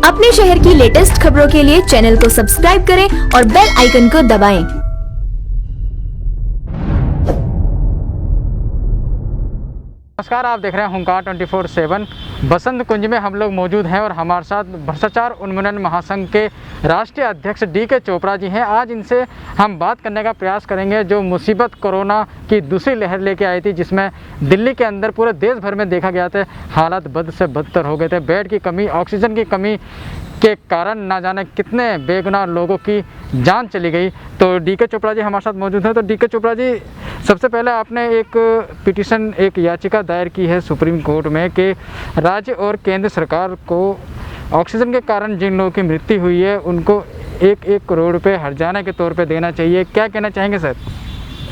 अपने शहर की लेटेस्ट खबरों के लिए चैनल को सब्सक्राइब करें और बेल आइकन को दबाएं। नमस्कार, आप देख रहे हैं हुंकार 24/7। बसंत कुंज में हम लोग मौजूद हैं और हमारे साथ भ्रष्टाचार उन्मूलन महासंघ के राष्ट्रीय अध्यक्ष DK चोपड़ा जी हैं। आज इनसे हम बात करने का प्रयास करेंगे जो मुसीबत कोरोना की दूसरी लहर लेके आई थी, जिसमें दिल्ली के अंदर पूरे देश भर में देखा गया था हालात बद से बदतर हो गए थे। बेड की कमी, ऑक्सीजन की कमी के कारण ना जाने कितने बेगुनाह लोगों की जान चली गई। तो DK चोपड़ा जी हमारे साथ मौजूद हैं। तो DK चोपड़ा जी, सबसे पहले आपने एक पिटीशन, एक याचिका दायर की है सुप्रीम कोर्ट में कि राज्य और केंद्र सरकार को ऑक्सीजन के कारण जिन लोगों की मृत्यु हुई है उनको 1-1 करोड़ रुपए हर्जाना के तौर पे देना चाहिए। क्या कहना चाहेंगे सर?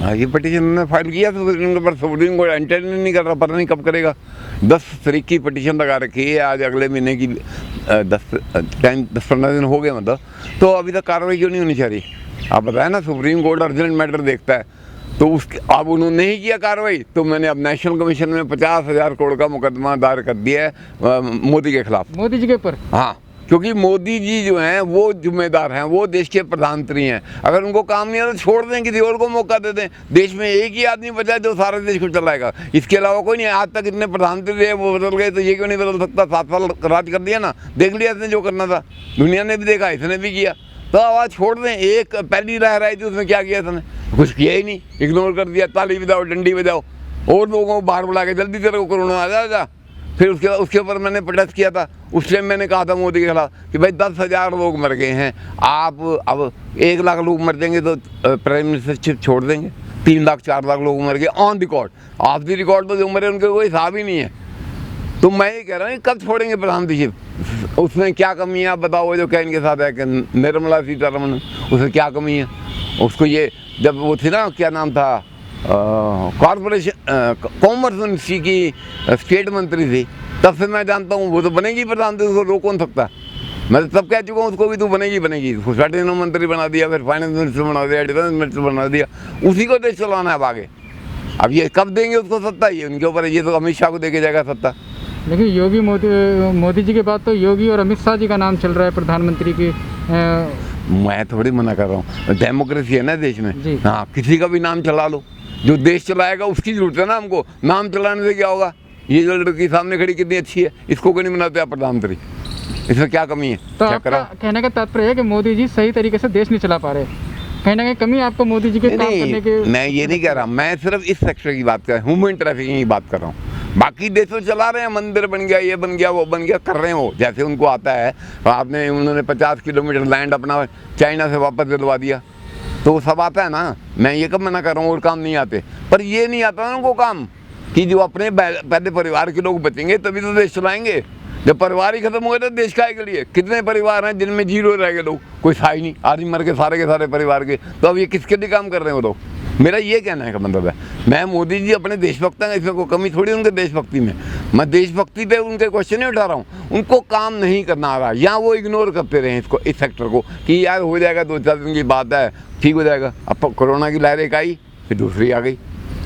हाँ, ये पिटीशन उन्होंने फाइल किया तो उनके पर सुप्रीम कोर्ट एंटरटेन नहीं कर रहा, पता नहीं कब करेगा। 10 तारीख की पिटीशन लगा रखी है, आज अगले महीने की 10-15 दिन हो गए मतलब, तो अभी तक कार्रवाई क्यों नहीं होनी चाहिए? आप बताएं ना, सुप्रीम कोर्ट अर्जेंट मैटर देखता है तो उसके अब उन्होंने नहीं किया कार्रवाई, तो मैंने अब नेशनल कमीशन में 50,000 करोड़ का मुकदमा दायर कर दिया है मोदी के खिलाफ, मोदी जी के ऊपर। हाँ, क्योंकि मोदी जी जो हैं वो जिम्मेदार हैं, वो देश के प्रधानमंत्री हैं। अगर उनको काम नहीं आता तो छोड़ दें, किसी और को मौका दे दें। देश में एक ही आदमी बचा है जो सारे देश को चलाएगा, इसके अलावा कोई नहीं। आज तक इतने प्रधानमंत्री रहे, वो बदल गए, तो ये क्यों नहीं बदल सकता? 7 साल राज कर दिया ना, देख लिया इसने जो करना था, दुनिया ने भी देखा, इसने भी किया। तो आवाज़ छोड़ दें। एक पहली लहर आई थी, उसमें क्या किया इसने? कुछ किया ही नहीं, इग्नोर कर दिया। ताली बजाओ, डंडी बजाओ और लोगों को बाहर बुला के जल्दी तेरे को कोरोना आ जा। फिर उसके ऊपर मैंने प्रोटेस्ट किया था। उस टाइम मैंने कहा था मोदी के खिलाफ कि भाई 10,000 लोग मर गए हैं, आप अब 1 लाख लोग मर जाएंगे तो प्राइम मिनिस्टरशिप छोड़ देंगे। 3 लाख 4 लाख लोग मर गए on record, of the record तो जो मरे उनके कोई हिसाब ही नहीं है। तो मैं ये कह रहा हूँ कब छोड़ेंगे प्रधानमंत्रीशिप? उसमें क्या कमी है आप बताओ? जो क्या इनके साथ है कि निर्मला सीतारमण, उसमें क्या कमी है? उसको ये जब वो थी ना, क्या नाम था, कॉर्पोरेशन कॉमर्स मिनिस्ट्री की स्टेट मंत्री थी, तब से मैं जानता हूँ वो तो बनेगी प्रधानमंत्री, उसको रोक कौन सकता? मैं तो तब कह चुका हूँ उसको भी तू बनेगी। उसको सेटिनो मंत्री बना दिया, फिर फाइनेंस मिनिस्टर बना दिया, डिफेंस मिनिस्टर बना दिया। उसी को देश चलाना है अब आगे। अब ये कब देंगे उसको सत्ता? ये उनके ऊपर है, ये तो अमित शाह को देके जाएगा सत्ता। लेकिन मोदी जी के बाद तो योगी और अमित शाह जी का नाम चल रहा है प्रधानमंत्री की। मैं थोड़ी मना कर रहा हूँ, डेमोक्रेसी है ना देश में। हाँ, किसी का भी नाम चला लो, जो देश चलाएगा उसकी जरूरत है ना हमको। नाम चलाने से क्या होगा? ये जो लड़की सामने खड़ी कितनी अच्छी है, इसको क्यों नहीं बनाते आप प्रधानमंत्री? इसमें क्या कमी है? तो आपका कहने का तात्पर्य है कि मोदी जी सही तरीके से देश नहीं चला पा रहे, कहीं ना कहीं कमी आपको मोदी जी के काम करने के? मैं ये नहीं कह रहा, मैं सिर्फ इस सेक्टर की बात कर रहा हूँ, ह्यूमन ट्रैफिकिंग की बात कर रहा हूँ। बाकी देश तो चला रहे हैं, मंदिर बन गया, ये बन गया, वो बन गया, कर रहे हैं वो जैसे उनको आता है। उन्होंने 50 किलोमीटर लैंड अपना चाइना से वापस दिलवा दिया, तो वो सब आता है ना। मैं ये कब मना कर रहा हूँ और काम नहीं आते, पर ये नहीं आता ना उनको काम कि जो अपने पहले परिवार के लोग बचेंगे तभी तो देश चलाएंगे। जब परिवार ही खत्म हो गए तो देश का के लिए कितने परिवार हैं जिनमें 0 रह गए लोग, कोई था ही नहीं, आदमी मर के सारे के सारे परिवार के। तो अब ये किसके लिए काम कर रहे हैं वो लोग? मेरा ये कहने का मतलब है, मैं मोदी जी अपने देशभक्त हैं, इसमें कोई कमी थोड़ी उनके देशभक्ति में। मैं देशभक्ति पे उनके क्वेश्चन नहीं उठा रहा हूँ, उनको काम नहीं करना आ रहा, या वो इग्नोर करते रहे इसको, इस सेक्टर को, कि यार हो जाएगा, 2-4 दिन की बात है, ठीक हो जाएगा। अब कोरोना की लहर एक आई, फिर दूसरी आ गई,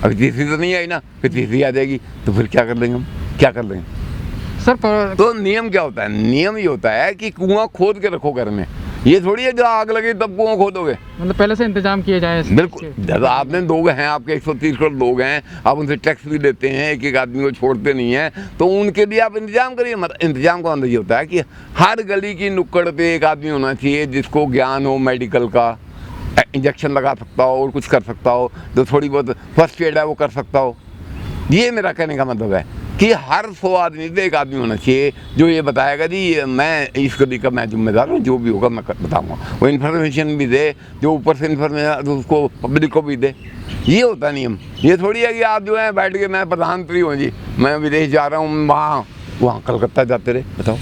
अभी तीसरी तो नहीं आई ना, फिर तीसरी आ जाएगी, तो फिर क्या कर लेंगे हम? क्या कर लेंगे सर? तो नियम क्या होता है? नियम ये होता है कि कुआं खोद के रखो घर में। ये थोड़ी है जो आग लगे तब कुआं खोदोगे, मतलब पहले से इंतजाम किया जाए। बिल्कुल। जब आपने लोग हैं, आपके 130 करोड़ लोग हैं, आप उनसे टैक्स भी देते हैं, एक आदमी को छोड़ते नहीं हैं, तो उनके लिए आप इंतजाम करिए। इंतजाम का मतलब ये होता है कि हर गली की नुक्कड़ पे एक आदमी होना चाहिए जिसको ज्ञान हो मेडिकल का, इंजेक्शन लगा सकता हो और कुछ कर सकता हो, जो थोड़ी बहुत फर्स्ट एड है वो कर सकता हो। ये मेरा कहने का मतलब है कि हर 100 आदमी पे एक आदमी होना चाहिए जो ये बताएगा जी मैं इस गली का मैं जिम्मेदार हूँ, जो भी होगा मैं बताऊँगा। वो इन्फॉर्मेशन भी दे, जो ऊपर से इन्फॉर्मेशन उसको पब्लिक को भी दे। ये होता नियम। ये थोड़ी है कि आप जो है बैठ के मैं प्रधानमंत्री हूँ जी, मैं विदेश जा रहा हूँ, वहाँ कलकत्ता जाते रहे। बताओ,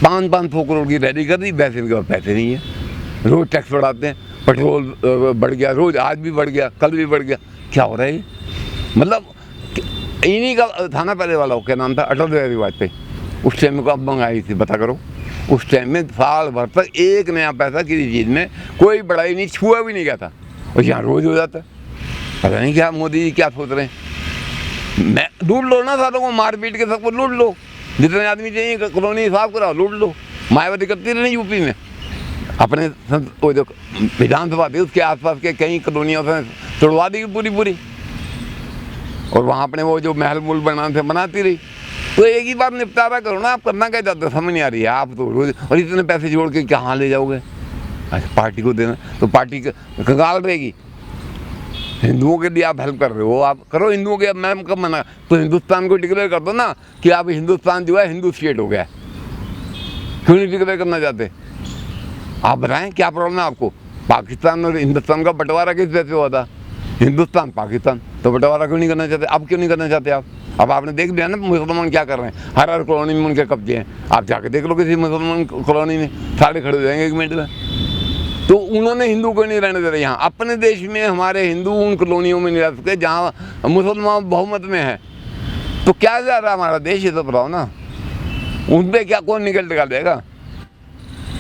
500 करोड़ की रैली कर दी, वैसे इनके पास पैसे नहीं है, रोज़ टैक्स बढ़ाते हैं, पेट्रोल बढ़ गया, रोज़ आज भी बढ़ गया, कल भी बढ़ गया। क्या हो रहा है? मतलब इन्हीं का था ना पहले वाला, क्या नाम था, अटल बिहारी वाजपेयी। उस टाइम में कब मंगाई थी पता करो? उस टाइम में साल भर तक एक नया पैसा किसी चीज़ में कोई बढ़ाई नहीं, छुआ भी नहीं गया था, और यहाँ रोज़ हो जाता है। पता नहीं क्या मोदी जी क्या सोच रहे हैं। मैं लूट लो ना सारों को, मार पीट के सबको लूट लो, जितने आदमी चाहिए कॉलोनी साफ कराओ, लूट लो। मायावती करती रही यूपी में, अपने वो जो विधानसभा थी उसके आसपास के कई कॉलोनियों से तोड़वा दी पूरी, और वहाँ अपने वो जो महल मूल बनाने से बनाती रही। तो एक ही बार निपटारा करो ना, आप करना क्या चाहते हो समझ नहीं आ रही है। आप तो रोज और इतने पैसे जोड़ के कहाँ ले जाओगे? अच्छा, पार्टी को देना तो पार्टी कंगाल रहेगी। हिंदुओं के लिए आप हेल्प कर रहे हो, आप करो हिंदुओं के। मैं कब मना, तो हिंदुस्तान को डिक्लेयर कर दो ना कि आप हिंदुस्तान जो है हिंदू स्टेट हो गया। क्यों नहीं डिक्लेयर करना चाहते? आप बताएं क्या प्रॉब्लम है आपको? पाकिस्तान और हिंदुस्तान का बंटवारा किस वजह से हुआ था? हिंदुस्तान पाकिस्तान, तो बंटवारा क्यों नहीं करना चाहते? अब क्यों नहीं करना चाहते आप? अब आपने देख लिया ना मुसलमान क्या कर रहे हैं, हर कॉलोनी में उनके कब्जे हैं। आप जाके देख लो किसी मुसलमान कॉलोनी में, सारे खड़े हो जाएंगे 1 मिनट में। तो उन्होंने हिंदू को नहीं रहने दे रहे यहाँ। अपने देश में हमारे हिंदू उन कॉलोनियों में नहीं रह सकते जहाँ मुसलमान बहुमत में है। तो क्या जा रहा है हमारा देश, ये तो बताओ ना। उन पर क्या कौन निकल टिका देगा?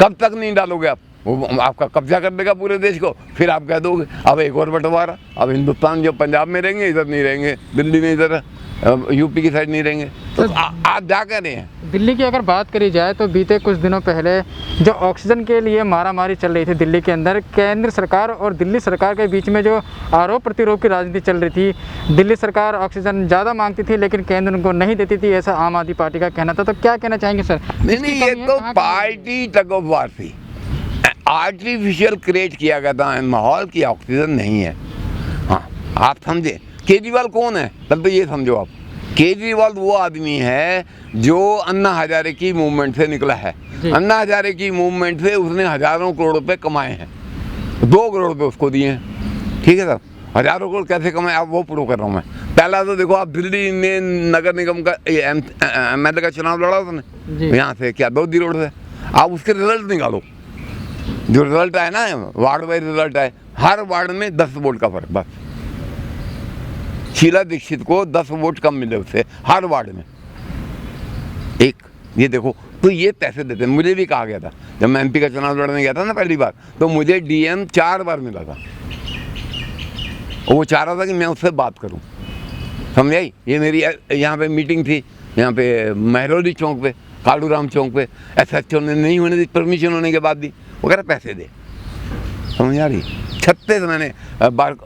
कब तक नहीं डालोगे आप? वो आपका कब्जा कर देगा पूरे देश को, फिर आप कह दोगे अब एक और बंटवारा। अब हिंदुस्तान जो पंजाब में रहेंगे इधर नहीं रहेंगे, दिल्ली में इधर यूपी की साइड नहीं रहेंगे। तो आप जा कह रहे हैं। दिल्ली की अगर बात करी जाए तो बीते कुछ दिनों पहले जो ऑक्सीजन के लिए मारामारी चल रही थी दिल्ली के अंदर, केंद्र सरकार और दिल्ली सरकार के बीच में जो आरोप प्रत्यारोप की राजनीति चल रही थी, दिल्ली सरकार ऑक्सीजन ज़्यादा मांगती थी लेकिन केंद्र उनको नहीं देती थी, ऐसा आम आदमी पार्टी का कहना था। तो क्या कहना चाहेंगे सर? नहीं, ये तो पार्टी टग ऑफ वार थी, आर्टिफिशियल क्रिएट किया गया था माहौल की। ऑक्सीजन नहीं है। हाँ, आप समझे केजरीवाल कौन है? तब तो ये समझो आप, केजरीवाल वो आदमी है जो अन्ना हजारे की मूवमेंट से निकला है। अन्ना हजारे की मूवमेंट से उसने हजारों करोड़ रुपए कमाए हैं, 2 करोड़ रुपए उसको दिए हैं। ठीक है सर, हजारों करोड़ कैसे कमाए आप वो प्रूव कर रहा हूँ मैं। पहला तो देखो, आप दिल्ली में नगर निगम का MLA का चुनाव लड़ा उसने यहाँ से, क्या दौदी रोड से। आप उसके रिजल्ट निकालो, जो रिजल्ट आए ना, वार्ड वाइज रिजल्ट आए, हर वार्ड में 10 वोट का फर्क बस। शीला दीक्षित को 10 वोट कम मिले उससे हर वार्ड में एक। ये देखो, तो ये पैसे देते हैं। मुझे भी कहा गया था जब मैं MP का चुनाव लड़ने गया था ना पहली बार, तो मुझे DM 4 बार मिला था। और वो चाह रहा था कि मैं उससे बात करूं, समझ आई? ये मेरी यहाँ पे मीटिंग थी, यहाँ पे महरौली चौक पे, कालूराम चौक पे। SHO ने नहीं होने दी, परमिशन होने के बाद दी। वो कह रहा पैसे दे, समझ आ रही? 36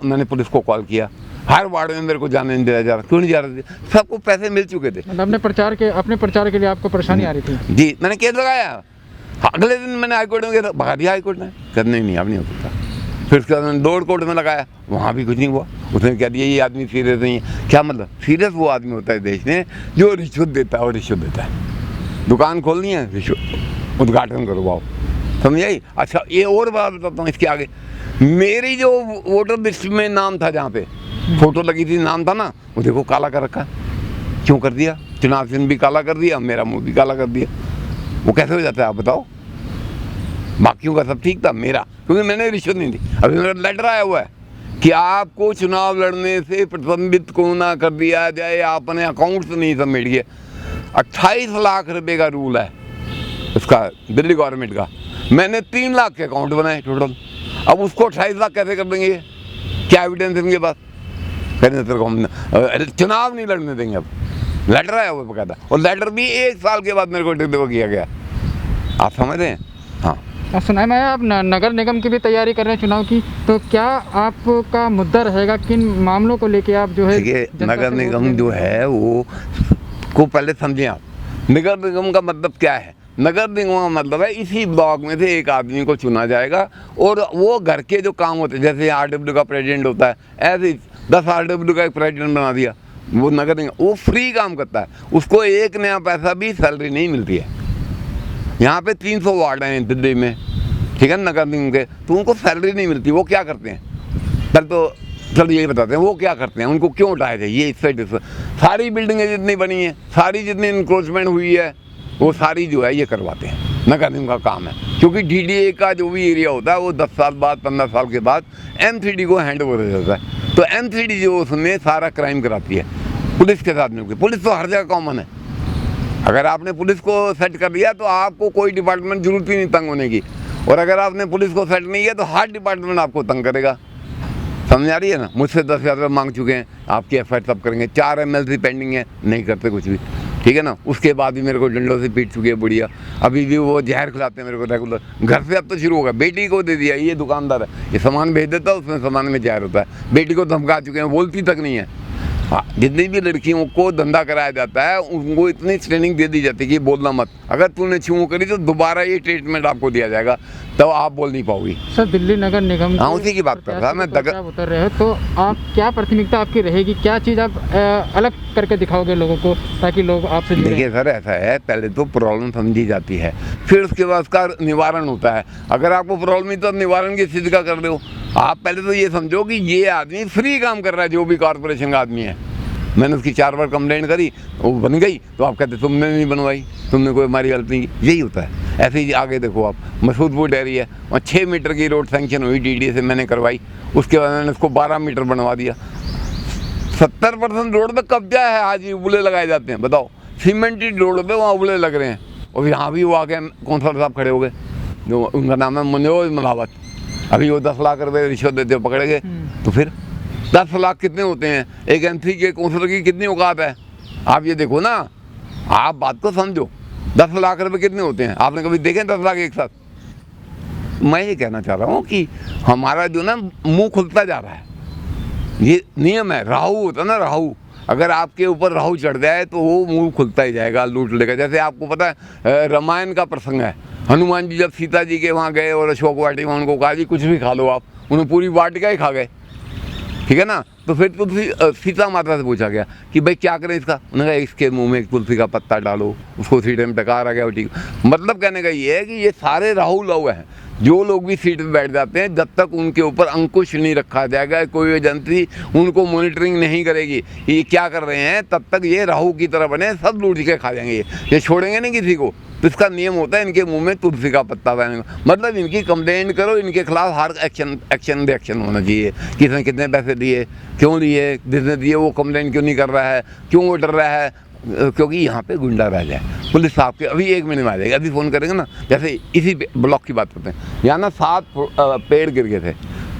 मैंने पुलिस को कॉल किया, हर वार्ड में मेरे को जाने नहीं दिया जा रहा। क्यों नहीं जा रहा? सबको पैसे मिल चुके थे। अपने प्रचार के लिए आपको परेशानी आ रही थी? जी, मैंने केस लगाया। अगले दिन मैंने हाईकोर्ट में गया, भगा दिया हाईकोर्ट ने, करने नहीं, अब नहीं हो सकता। फिर उसके बाद मैंने लोअर कोर्ट में लगाया, वहाँ भी कुछ नहीं हुआ। उसने कह दिया ये आदमी सीरियस नहीं है। क्या मतलब? सीरियस वो आदमी होता है देश में जो रिश्वत देता है, और रिश्वत देता है। दुकान खोलनी है, रिश्वत, उद्घाटन करवाओ, समझ आई? अच्छा, ये और बात बताता हूँ इसके आगे। मेरी जो वोटर लिस्ट में नाम था, जहाँ पे फोटो लगी थी, नाम था ना, वो देखो काला कर रखा। क्यों कर दिया? चुनाव चिन्ह भी काला कर दिया, मेरा मुंह भी काला कर दिया। वो कैसे हो जाता है आप बताओ? बाकियों का सब ठीक था, मेरा, क्योंकि मैंने रिश्वत नहीं दी। अभी मेरा लेटर आया हुआ है कि आपको चुनाव लड़ने से प्रतिबंधित को ना कर दिया जाए, आपने अकाउंट नहीं समेटिए। 28 लाख रुपए का रूल है उसका, दिल्ली गवर्नमेंट का। मैंने 3 लाख के अकाउंट बनाए टोटल। अब उसको 28 लाख कैसे कर देंगे? क्या एविडेंस इनके पास? कहने तेरे को हम चुनाव नहीं लड़ने देंगे। अब लेटर आया हुआ बकायदा, और लेटर भी 1 साल के बाद मेरे को डिलीवर किया गया। आप समझ रहे हैं? हाँ। सुना है मैं, आप नगर निगम की भी तैयारी कर रहे हैं चुनाव की, तो क्या आपका मुद्दा रहेगा? किन मामलों को लेके आप जो है? नगर निगम जो है वो को पहले समझें आप। नगर निगम का मतलब क्या है? नगर निगम का मतलब है इसी ब्लॉक में से एक आदमी को चुना जाएगा, और वो घर के जो काम होते हैं, जैसे RW का प्रेसिडेंट होता है, ऐसे 10 RW का एक प्रेसिडेंट बना दिया, वो नगर निगम, वो फ्री काम करता है। उसको 1 नया पैसा भी सैलरी नहीं मिलती है। यहाँ पे 300 वार्ड हैं दिल्ली में, ठीक है, नगर निगम के, तो उनको सैलरी नहीं मिलती। वो क्या करते हैं? पहले तो चलो यही बताते हैं वो क्या करते हैं, उनको क्यों उठाया जाए। ये इससे सारी बिल्डिंगें जितनी बनी हैं, सारी जितनी इंक्रोचमेंट हुई है, वो सारी जो है ये करवाते हैं। नगर निगम का काम है, क्योंकि DDA का जो भी एरिया होता है वो 10 साल बाद, 15 साल के बाद MCD को हैंड ओवर हो जाता है। तो MCD जो उसमें सारा क्राइम कराती है पुलिस के साथ मिलकर। पुलिस तो हर जगह कॉमन है। अगर आपने पुलिस को सेट कर दिया तो आपको कोई डिपार्टमेंट जरूरत ही नहीं तंग होने की, और अगर आपने पुलिस को सेट नहीं किया तो हर डिपार्टमेंट आपको तंग करेगा। समझ आ रही है ना? मुझसे 10,000 रुपये मांग चुके हैं, आपकी FIR सब करेंगे। 4 MLC पेंडिंग है, नहीं करते कुछ भी। ठीक है ना। उसके बाद भी मेरे को डंडों से पीट चुकी है बुढ़िया, अभी भी वो जहर खिलाते हैं मेरे को रेगुलर। घर से अब तो शुरू होगा, बेटी को दे दिया, ये दुकानदार है, ये सामान भेज देता है, उसमें सामान में जहर होता है। बेटी को धमका चुके हैं, बोलती तक नहीं है। हाँ, जितनी भी लड़कियों को धंधा कराया जाता है उनको इतनी ट्रेनिंग दे दी जाती है कि बोलना मत, अगर तूने छू करी तो दोबारा ये ट्रीटमेंट आपको दिया जाएगा, तब तो आप बोल नहीं पाओगी। सर दिल्ली नगर निगम, हाँ उसी की बात कर रहा मैं। उतर रहे हो तो आप क्या प्राथमिकता आपकी रहेगी, क्या चीज़ आप अलग करके दिखाओगे लोगों को ताकि लोग आपसे जुड़ें? देखिए सर, ऐसा है, पहले तो प्रॉब्लम समझी जाती है, फिर उसके बाद उसका निवारण होता है। अगर आपको प्रॉब्लम ही तो निवारण की स्थिति का कर दो। आप पहले तो ये समझो कि ये आदमी फ्री काम कर रहा है, जो भी कॉर्पोरेशन का आदमी है। मैंने उसकी 4 बार कंप्लेंट करी, वो बन गई, तो आप कहते तुमने नहीं बनवाई, तुमने कोई हमारी हेल्प नहीं की। यही होता है। ऐसे ही आगे देखो आप, मसूदपुर डेयरी है, वहाँ 6 मीटर की रोड सैंक्शन हुई DDA से, मैंने करवाई, उसके बाद मैंने उसको 12 मीटर बनवा दिया। 70% रोड पे कब्जा है, आज उबले लगाए जाते हैं। बताओ, सीमेंटेड रोड पे वहाँ उबले लग रहे हैं, और यहाँ भी वो आगे कौंसलर साहब खड़े हो गए, जो उनका नाम है मनोज मलावत। अभी वो 10 लाख रुपये रिश्वत देते पकड़े गए, तो फिर 10 लाख कितने होते हैं? एक MP के कौंसलर की कितनी औकात है? आप ये देखो ना, आप बात को समझो। 10 लाख रुपए कितने होते हैं? आपने कभी देखे 10 लाख एक साथ? मैं ये कहना चाह रहा हूँ कि हमारा जो ना मुंह खुलता जा रहा है, ये नियम है। राहु होता है ना, राहु, अगर आपके ऊपर राहु चढ़ जाए तो वो मुंह खुलता ही जाएगा, लूट लेगा। जैसे आपको पता है रामायण का प्रसंग है, हनुमान जी जब सीता जी के वहाँ गए और अशोक वाटिका, उनको कहा जी कुछ भी खा लो आप, उन्होंने पूरी वाटिका ही खा गए, ठीक है ना। तो फिर तो सीता माता से पूछा गया कि भाई क्या करें इसका, उन्होंने कहा इसके मुंह में एक तुलसी का पत्ता डालो, उसको सीट में टकार आ गया, ठीक। मतलब कहने का ये है कि ये सारे राहु लव हैं। जो लोग भी सीट पे बैठ जाते हैं, जब तक उनके ऊपर अंकुश नहीं रखा जाएगा, कोई एजेंसी उनको मॉनिटरिंग नहीं करेगी ये क्या कर रहे हैं, तब तक ये राहु की तरह बने, सब लूट के खा जाएंगे। ये छोड़ेंगे नहीं किसी को। तो इसका नियम होता है इनके मुंह में तुलसी का पत्ता बहने का, मतलब इनकी कंप्लेंट करो, इनके खिलाफ हर एक्शन रिएक्शन होना चाहिए। किसने कितने पैसे दिए, क्यों दिए, जिसने दिए वो कंप्लेंट क्यों नहीं कर रहा है, क्यों वो डर रहा है, क्योंकि यहाँ पे गुंडा राज है। पुलिस साहब के अभी 1 मिनट में आ जाएगा, अभी फ़ोन करेंगे ना। जैसे इसी ब्लॉक की बात करते हैं, यहाँ ना 7 पेड़ गिर गए थे,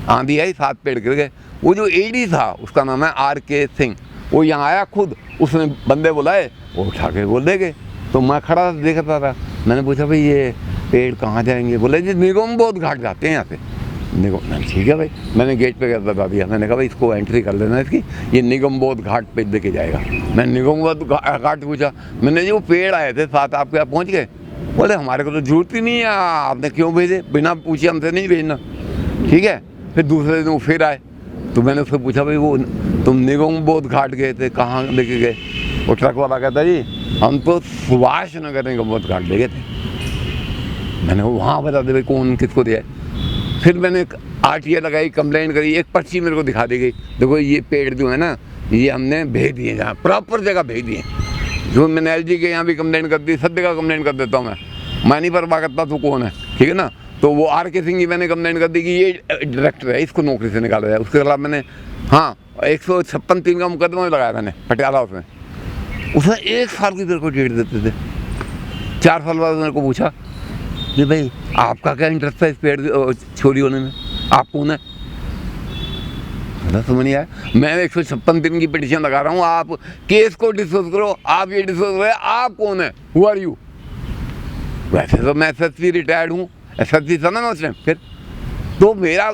आंधी आई, 7 पेड़ गिर गए। वो जो AD था, उसका नाम है RK सिंह, वो यहाँ आया खुद, उसने बंदे बुलाए, वो उठा के बोल दे गए। तो मैं खड़ा देखता था, मैंने पूछा भाई ये पेड़ कहाँ जाएंगे? बोले जी निगम बोध घाट जाते हैं यहाँ से। निगम, ठीक है भाई। मैंने गेट पे बता दिया, मैंने कहा भाई इसको एंट्री कर लेना इसकी, ये निगम बोध घाट पे लेके जाएगा। मैंने निगम बोध घाट पूछा, मैंने जो पेड़ आए थे 7 आपके यहाँ पहुँच गए? बोले हमारे को तो जरूरत ही नहीं है, आपने क्यों भेजे, बिना पूछे हमसे नहीं भेजना, ठीक है। फिर दूसरे दिन वो फिर आए, तो मैंने उससे पूछा भाई वो तुम निगम बोध घाट गए थे, कहाँ लेके गए? वो ट्रक वाला कहता जी हम तो सुभाष नगर निगम बोध घाट ले गए थे। मैंने वहाँ बता दे भाई कौन किसको दिया है। फिर मैंने RTA लगाई, कंप्लेंट करी, एक पर्ची मेरे को दिखा दी गई, देखो ये पेड़ जो है ना ये हमने भेज दिए, जहाँ प्रॉपर जगह भेज दिए। जो मैंने LG के यहाँ भी कंप्लेंट कर दी, सब जगह कंप्लेंट कर देता हूँ मैं नहीं परवाह करता तू कौन है, ठीक है ना। तो वो RK सिंह की मैंने कंप्लेंट कर दी कि ये डायरेक्टर है, इसको नौकरी से निकाला जाए। उसके खिलाफ मैंने 156(3) का मुकदमा भी लगाया मैंने पटियाला। उसने 1 साल की मेरे को डेट देते थे। 4 साल बाद मेरे को पूछा कि भाई आपका क्या इंटरेस्ट है इस पेड़ चोरी होने में, आप कौन है? समझ नहीं आया। मैं 156 दिन की पिटीशन लगा रहा हूँ, आप केस को डिस्कस करो, आप ये डिस्कस करो, आप कौन है, हु आर यू? वैसे तो मैं SSP रिटायर्ड हूँ, SSP था ना मैं उसने। फिर तो मेरा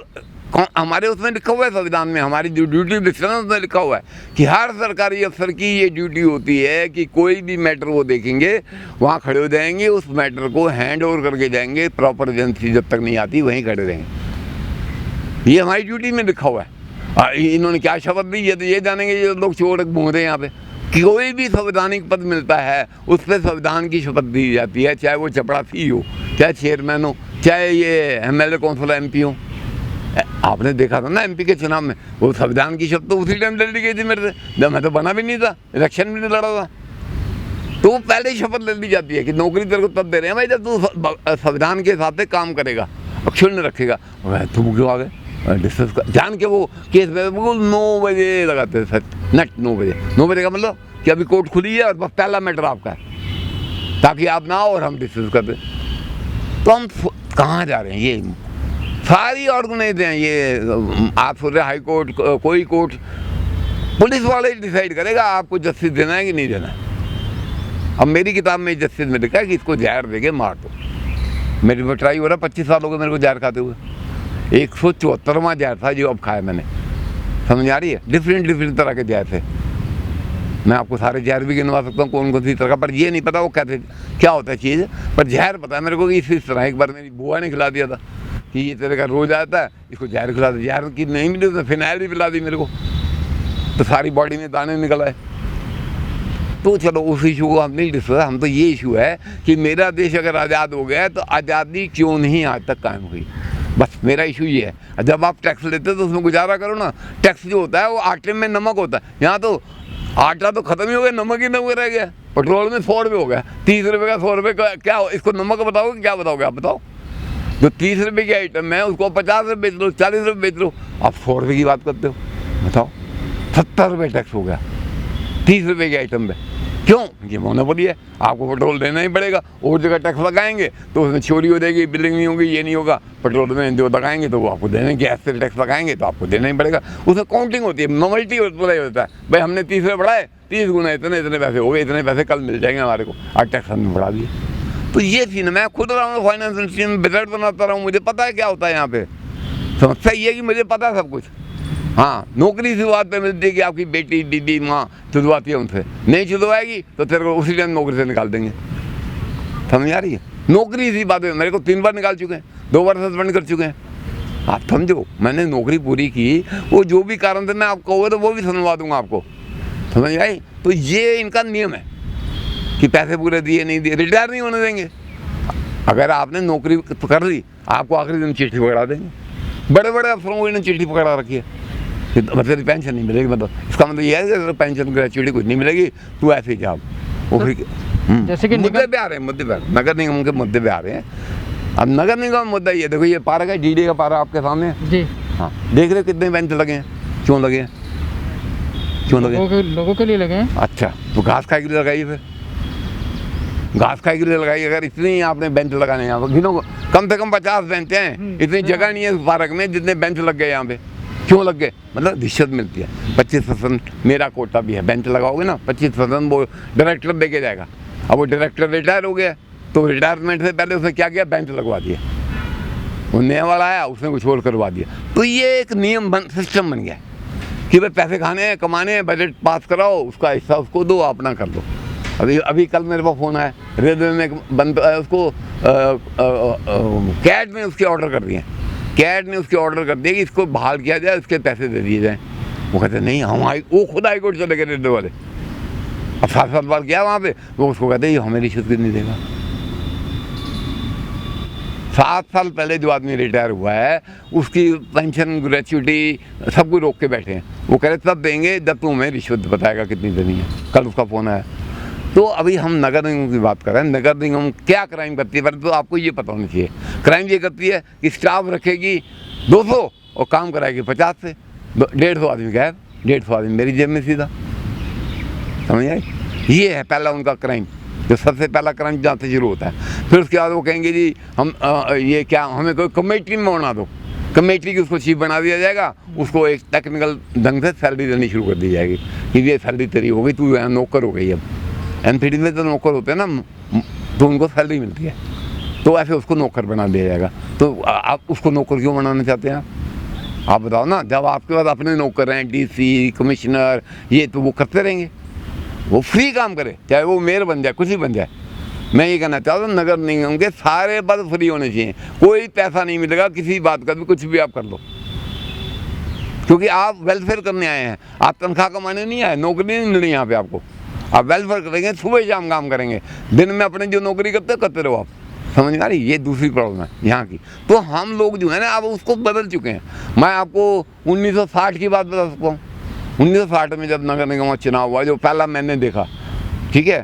हमारे उसमें लिखा हुआ है संविधान में, हमारी जो ड्यूटी लिखा है उसमें लिखा हुआ है कि हर सरकारी अफसर की ये ड्यूटी होती है कि कोई भी मैटर वो देखेंगे, वहाँ खड़े हो जाएंगे, उस मैटर को हैंड ओवर करके जाएंगे, प्रॉपर एजेंसी जब तक नहीं आती वहीं खड़े रहेंगे। ये हमारी ड्यूटी में लिखा हुआ है। इन्होंने क्या शपथ दी है तो ये जानेंगे ये लोग चोर घूम रहे हैं यहाँ पे। कोई भी संवैधानिक पद मिलता है उस पर संविधान की शपथ दी जाती है, चाहे वो चपरासी हो, चाहे चेयरमैन हो, चाहे ये MLA कौंसिलर MP हो। आपने देखा था ना MP के चुनाव में, वो संविधान की शपथ तो उसी टाइम ले ली गई थी मेरे से, जब मैं तो बना भी नहीं था, इलेक्शन भी नहीं लड़ा था। तो वो पहले ही शपथ ले ली जाती है कि नौकरी तेरे को तब दे रहे हैं भाई जब तू संविधान के हिसाब से काम करेगा, अक्षुण्ण रखेगा। तुम क्यों आ गए डिस्कस जान के? वो केस में 9 बजे लगाते थे, नेट 9 बजे। 9 बजे का मतलब कि अभी कोर्ट खुली है और बस पहला मैटर आपका है, ताकि आप ना आओ और हम डिस्कस कर दें। तो हम कहाँ जा रहे हैं? ये सारी ऑर्गेनाइज हैं ये। आप सोच रहे हाई कोर्ट, कोई कोर्ट, पुलिस वाले डिसाइड करेगा आपको जस्टिस देना है कि नहीं देना है। अब मेरी किताब में जस्टिस में लिखा है कि इसको जहर देके मार दो। मेरी पर ट्राई हो रहा है, 25 साल हो गए मेरे को जहर खाते हुए। 174वां जहर था जो अब खाया मैंने, समझ आ रही है? डिफरेंट तरह के जहर थे। मैं आपको सारे जहर भी गिनवा सकता हूँ कौन कौन सी तरह का, पर ये नहीं पता वो कहते क्या होता है चीज़, पर जहर पता है मेरे को कि इस तरह। एक बार मेरी बुआ ने खिला दिया था कि ये तेरे का रोज आता है, इसको जहर खिला दे। जहर की नहीं मिली तो फिनाइल भी पिला दी मेरे को, तो सारी बॉडी में दाने निकल आए। तो चलो उस इशू को हम नहीं डिस्कस, हम तो ये इशू है कि मेरा देश अगर आज़ाद हो गया है तो आज़ादी क्यों नहीं आज तक कायम हुई, बस मेरा इशू ये है। जब आप टैक्स लेते हो तो उसमें गुजारा करो ना। टैक्स जो होता है वो आटे में नमक होता है, यहाँ तो आटा तो खत्म ही हो गया, नमक ही नमक रह गया। पेट्रोल में 100 रुपये हो गया, 30 रुपये का 100 रुपये का क्या, इसको नमक बताओगे क्या बताओगे आप बताओ? जो 30 रुपये की आइटम है उसको 50 रुपये बेच लो, 40 रुपये बेच लो, आप 100 रुपये की बात करते हो, बताओ? 70 रुपये टैक्स हो गया 30 रुपये की आइटम पे। क्यों? ये मोनोपोली है, आपको पेट्रोल देना ही पड़ेगा। और जगह टैक्स लगाएंगे तो उसमें चोरी हो जाएगी, बिलिंग नहीं होगी, ये नहीं होगा। पेट्रोल में जो लगाएंगे तो वो आपको देना, गैस से टैक्स लगाएंगे तो आपको देना ही पड़ेगा। उसमें काउंटिंग होती है, नॉवल्टी होता है, भाई हमने 30 रुपये बढ़ाए, 30 गुना इतने पैसे हो गए, इतने पैसे कल मिल जाएंगे हमारे को, आज टैक्स हमने बढ़ा दिए। तो ये सीन, मैं खुद रहा हूँ फाइनेंस इंडस्ट्री में, बजट बनाता रहा हूँ, मुझे पता है क्या होता है यहाँ पे। समस्या ये है कि मुझे पता है सब कुछ। हाँ, नौकरी शुरुआत पे मिलती है कि आपकी बेटी दीदी माँ शुरुआती है, उनसे नहीं शुरुआएगी तो तेरे को उसी टाइम नौकरी से निकाल देंगे, समझ आ रही है? नौकरी इसी बात है, मेरे को 3 बार निकाल चुके हैं, 2 बार सस्पेंड कर चुके हैं। आप समझो, मैंने नौकरी पूरी की, वो जो भी कारण थे मैं आपको कहोगे तो वो भी सुनवा दूंगा आपको, समझ आई? तो ये इनका नियम है कि पैसे पूरे दिए नहीं दिए रिटायर नहीं होने देंगे। अगर आपने नौकरी कर ली, आपको आखिरी दिन चिट्ठी पकड़ा देंगे। बड़े बड़े अफसरों को इन्होंने चिट्ठी पकड़ा रखी है, मतलब पेंशन नहीं मिलेगी, मतलब इसका मतलब ये है कि पेंशन ग्रेचुइटी कुछ नहीं मिलेगी, तू ऐसे ही जा। वो फिर जैसे कि मुद्दे पे आ रहे हैं, मुद्दे पे नगर निगम के मुद्दे पे आ रहे हैं। अब नगर निगम मुद्दा ये देखो, ये पार्क है, डीडी का पार्क आपके सामने है जी। हाँ, देख रहे कितने बेंच लगे हैं, क्यों लगे हैं, क्यों लगे हैं? लोगों के लिए लगे हैं। अच्छा, तो घास खाए के लिए लगाइए, फिर घास खाए के लिए लगाइए। अगर इतनी आपने बेंच लगाने यहाँ पर, गिनो कम से कम 50 बेंच हैं, इतनी जगह नहीं है इस पार्क में जितने बेंच लग गए यहाँ पे। क्यों लग गए? मतलब रिश्वत मिलती है। 25% मेरा कोटा भी है, बेंच लगाओगे ना 25% वो डायरेक्टर दे के जाएगा। अब वो डायरेक्टर रिटायर हो गया तो रिटायरमेंट से पहले उसने क्या किया, बेंच लगवा दिया। वो नया वाला आया, उसने कुछ और करवा दिया। तो ये एक नियम सिस्टम बन गया कि भाई पैसे खाने हैं, कमाने हैं, बजट पास कराओ, उसका हिस्सा उसको दो, अपना कर दो। अभी कल मेरे पास फ़ोन आया, रेलवे में बंद उसको कैट ने उसके ऑर्डर कर दिए, कैट ने उसके ऑर्डर कर दिया कि इसको बहाल किया जाए, इसके पैसे दे दिए जाएँ। वो कहते नहीं, हम वो खुद हाई कोर्ट चले गए रेलवे वाले। अब 7 बार गया वहाँ पे, वो उसको कहते ये हमें रिश्वत नहीं देगा। 7 साल पहले जो आदमी रिटायर हुआ है उसकी पेंशन ग्रेचुइटी सब कुछ रोक के बैठे हैं। वो कह रहे तब देंगे जब तू हमें रिश्वत बताएगा कितनी देनी है। कल उसका फ़ोन आया। तो अभी हम नगर निगम की बात कर रहे हैं। नगर निगम क्या क्राइम करती है, तो आपको ये पता होना चाहिए। क्राइम ये करती है कि स्टाफ रखेगी 200 और काम कराएगी 50 से 150 आदमी गैर, 150 आदमी मेरी जेब में सीधा, समझ आए? ये है पहला उनका क्राइम, जो सबसे पहला क्राइम जहाँ से शुरू होता है। फिर उसके बाद वो कहेंगे जी हम ये क्या, हमें कोई कमेटी में बना दो, कमेटी की उसको चीफ बना दिया जाएगा, उसको एक टेक्निकल ढंग से सैलरी देनी शुरू कर दी जाएगी कि ये सैलरी तेरी हो गई, तू नौकर हो गई। अब एनपीडी में तो नौकर होते हैं ना, तो उनको सैलरी मिलती है, तो ऐसे उसको नौकर बना दिया जाएगा। तो आप उसको नौकर क्यों बनाना चाहते हैं आप बताओ ना। जब आपके पास अपने नौकर हैं, डीसी कमिश्नर, ये तो वो करते रहेंगे, वो फ्री काम करे, चाहे वो मेयर बन जाए, कुछ ही बन जाए। मैं ये कहना चाहता हूँ नगर निगम के सारे पद फ्री होने चाहिए, कोई पैसा नहीं मिलेगा किसी बात का भी, कुछ भी आप कर लो, क्योंकि आप वेलफेयर करने आए हैं, आप तनख्वाह कमाने नहीं आए, नौकरी नहीं मिलनी यहाँ पे आपको। आप वेलफेयर करेंगे, सुबह शाम काम करेंगे, दिन में अपने जो नौकरी करते रहो आप, समझ आ रही? ये दूसरी प्रॉब्लम है यहाँ की। तो हम लोग जो है ना अब उसको बदल चुके हैं। मैं आपको 1960 की बात बता सकता हूँ। 1960 में जब नगर निगम का चुनाव हुआ, जो पहला मैंने देखा, ठीक है,